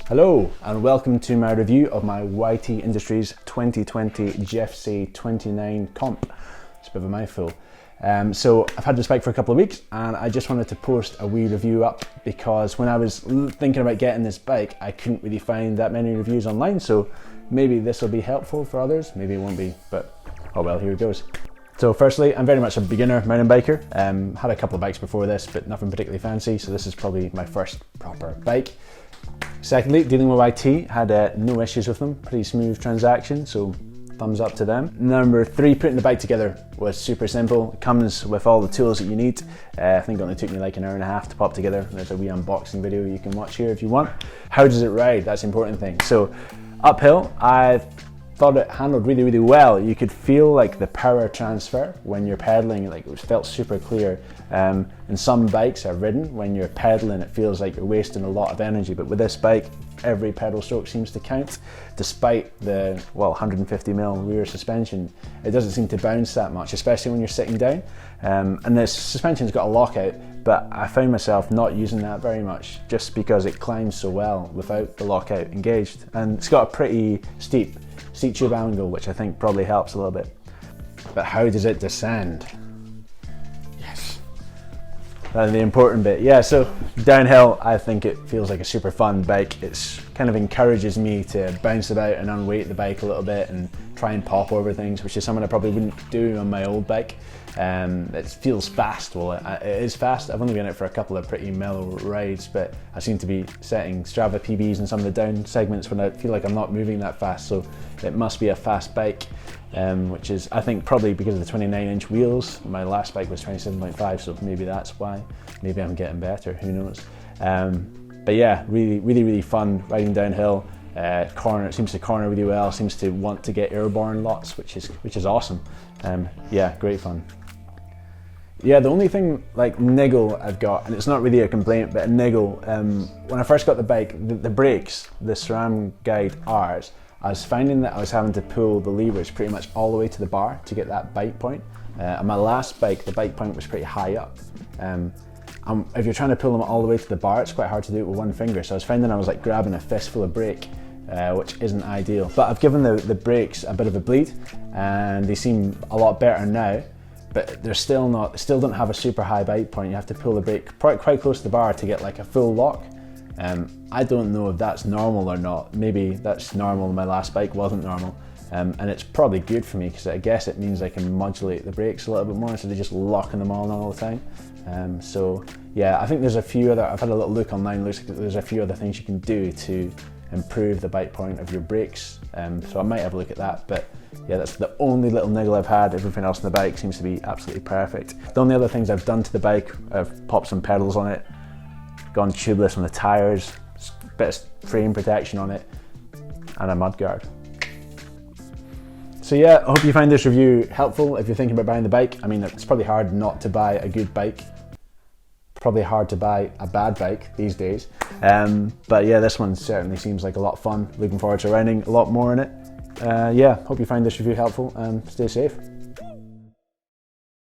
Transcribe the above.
Hello and welcome to my review of my YT Industries 2020 Jeffsy 29 comp. It's a bit of a mouthful. So I've had this bike for a couple of weeks and I just wanted to post a wee review up because when I was thinking about getting this bike I couldn't really find that many reviews online, so maybe this will be helpful for others, maybe it won't be, but oh well, here it goes. So firstly, I'm very much a beginner mountain biker. Had a couple of bikes before this but nothing particularly fancy, so this is probably my first proper bike. Secondly, dealing with YT, had no issues with them, pretty smooth transaction, so thumbs up to them. Number three, putting the bike together was super simple. It comes with all the tools that you need. I think it only took me like an hour and a half to pop together. There's a wee unboxing video you can watch here if you want. How does it ride? That's the important thing. So uphill, I thought it handled really well. You could feel like the power transfer when you're pedaling, like it felt super clear. And some bikes I've ridden, when you're pedaling it feels like you're wasting a lot of energy, but with this bike every pedal stroke seems to count. Despite the 150mm rear suspension, it doesn't seem to bounce that much, especially when you're sitting down. And the suspension's got a lockout, but I found myself not using that very much just because it climbs so well without the lockout engaged. And it's got a pretty steep seat tube angle, which I think probably helps a little bit. But how does it descend? Yes, that's the important bit. Yeah, so downhill, I think it feels like a super fun bike. It's kind of encourages me to bounce about and unweight the bike a little bit and try and pop over things, which is something I probably wouldn't do on my old bike. It feels fast. Well, it is fast. I've only been out for a couple of pretty mellow rides, but I seem to be setting Strava PBs in some of the down segments when I feel like I'm not moving that fast, so it must be a fast bike, which is, I think, probably because of the 29-inch wheels. My last bike was 27.5, so maybe that's why. Maybe I'm getting better, who knows. But yeah, really fun riding downhill. It seems to corner really well, seems to want to get airborne lots, which is awesome. Yeah, great fun. Yeah, the only thing, like, niggle I've got, and it's not really a complaint, but a niggle, when I first got the bike, the brakes, the SRAM Guide R's, I was finding that I was having to pull the levers pretty much all the way to the bar to get that bite point. On my last bike, the bite point was pretty high up. If you're trying to pull them all the way to the bar, it's quite hard to do it with one finger, so I was finding I was like grabbing a fistful of brake, which isn't ideal. But I've given the brakes a bit of a bleed, and they seem a lot better now. But they're still don't have a super high bite point. You have to pull the brake quite close to the bar to get like a full lock. I don't know if that's normal or not. Maybe that's normal, my last bike wasn't normal. And it's probably good for me because I guess it means I can modulate the brakes a little bit more instead of just locking them all the time. So yeah, I think there's a few other, I've had a little look online, looks like there's a few other things you can do to improve the bite point of your brakes. So I might have a look at that, but yeah, that's the only little niggle I've had. Everything else on the bike seems to be absolutely perfect. The only other things I've done to the bike, I've popped some pedals on it, gone tubeless on the tyres, a bit of frame protection on it, and a mudguard. So yeah, I hope you find this review helpful if you're thinking about buying the bike. I mean, it's probably hard not to buy a good bike. Probably hard to buy a bad bike these days. But yeah, this one certainly seems like a lot of fun. Looking forward to riding a lot more in it. Yeah, hope you find this review helpful and stay safe.